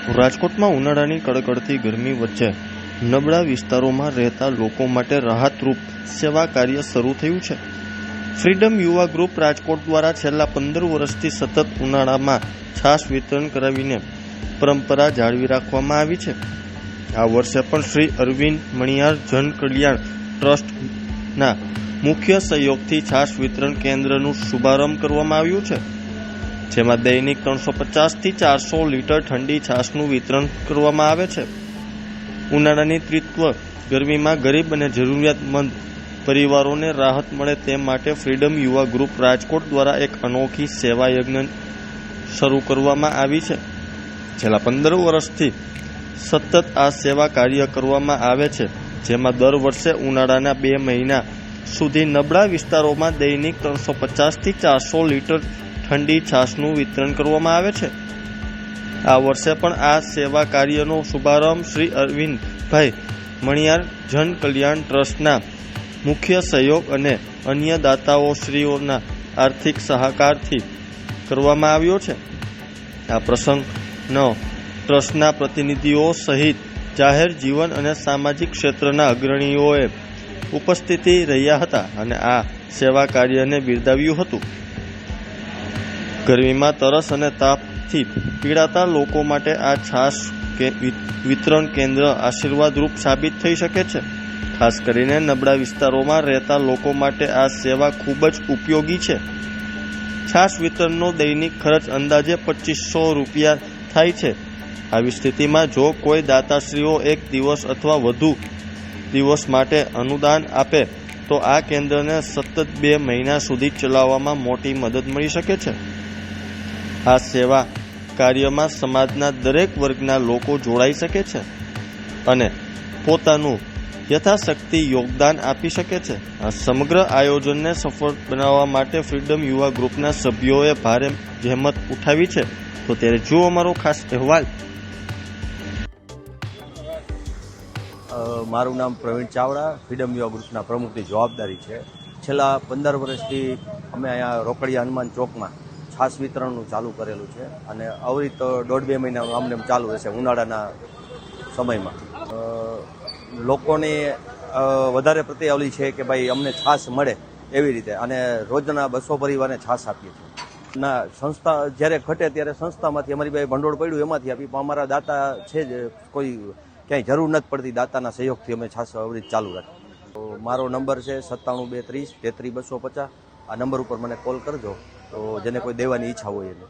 રાજકોટમાં ઉનાળાની કડકડતી ગરમી વચ્ચે નબળા વિસ્તારોમાં રહેતા લોકો માટે રાહતરૂપ સેવા કાર્ય શરૂ થયું છે. ફ્રીડમ યુવા ગ્રુપ રાજકોટ દ્વારા છેલ્લા 15 વર્ષથી સતત ઉનાળામાં છાશ વિતરણ કરાવીને પરંપરા જાળવી રાખવામાં આવી છે. આ વર્ષે પણ શ્રી અરવિંદ મણિયાર જન કલ્યાણ ટ્રસ્ટના મુખ્ય સહયોગથી છાશ વિતરણ કેન્દ્રનું શુભારંભ કરવામાં આવ્યું છે, જેમાં દૈનિક 350 થી 400 લીટર ઠંડી છાશનું વિતરણ કરવામાં આવે છે. ઉનાળાની તીવ્ર ગરમીમાં ગરીબ અને જરૂરિયાતમંદ પરિવારોને રાહત મળે તે માટે ફ્રીડમ યુવા ગ્રુપ રાજકોટ દ્વારા એક અનોખી સેવા યજ્ઞ શરૂ કરવામાં આવી છે. છેલ્લા 15 વર્ષથી સતત આ સેવા કાર્ય કરવામાં આવે છે, જેમાં દર વર્ષે ઉનાળાના 2 મહિના સુધી નબળા વિસ્તારોમાં દૈનિક 350 થી 400 લીટર ઠંડી છાશનું વિતરણ કરવામાં આવે છે. આ વર્ષે પણ આ સેવા કાર્યનો શુભારંભ શ્રી અરવિંદભાઈ મણિયાર જન કલ્યાણ ટ્રસ્ટના મુખ્ય સહયોગ અને અન્ય દાતાઓશ્રીઓના આર્થિક સહકારથી કરવામાં આવ્યો છે. આ પ્રસંગનો ટ્રસ્ટના પ્રતિનિધિઓ સહિત જાહેર જીવન અને સામાજિક ક્ષેત્રના અગ્રણીઓએ ઉપસ્થિતિ રહ્યા હતા અને આ સેવા કાર્યને બિરદાવ્યું હતું. ગરમીમાં તરસ અને તાપથી પીડાતા લોકો માટે આ છાશ વિતરણ કેન્દ્ર આશીર્વાદરૂપ સાબિત થઈ શકે છે. ખાસ કરીને નબળા વિસ્તારોમાં રહેતા લોકો માટે આ સેવા ખૂબ જ ઉપયોગી છે. છાશ વિતરણનો દૈનિક ખર્ચ અંદાજે 2500 રૂપિયા થાય છે. આવી સ્થિતિમાં જો કોઈ દાતાશ્રીઓ એક દિવસ અથવા વધુ દિવસ માટે અનુદાન આપે તો આ કેન્દ્રને સતત 2 મહિના સુધી ચલાવવામાં મોટી મદદ મળી શકે છે. આ સેવા કાર્યમાં સમાજના દરેક વર્ગના લોકો જોડાઈ શકે છે અને પોતાનું યથાશક્તિ યોગદાન આપી શકે છે. આ સમગ્ર આયોજનને સફળ બનાવવા માટે ફ્રીડમ યુવા ગ્રુપના સભ્યોએ ભારે જહેમત ઉઠાવી છે. તો ત્યારે જુઓ અમારો ખાસ અહેવાલ. મારું નામ પ્રવીણ ચાવડા, ફ્રીડમ યુવા ગ્રુપના પ્રમુખની જવાબદારી છે. છેલ્લા 15 વર્ષથી અમે અહીંયા રોકડિયા હનુમાન ચોકમાં છાશ વિતરણનું ચાલુ કરેલું છે અને અવિરત 1.5-2 મહિનાનું આમને ચાલુ રહેશે ઉનાળાના સમયમાં. લોકોની વધારે પ્રત્યાવલી છે કે ભાઈ અમને છાશ મળે એવી રીતે, અને રોજના 200 પરિવારને છાશ આપીએ છીએ. ના સંસ્થા જ્યારે ઘટે ત્યારે સંસ્થામાંથી અમારી પાસે ભંડોળ પડ્યું એમાંથી આપી, પણ અમારા દાતા છે જ, કોઈ ક્યાંય જરૂર નથી પડતી, દાતાના સહયોગથી અમે છાશ અવિરત ચાલુ રાખીએ. તો મારો નંબર છે 97 230 33 250. આ નંબર ઉપર મને કોલ કરજો, તો જેને કોઈ દેવાની ઈચ્છા હોય એને.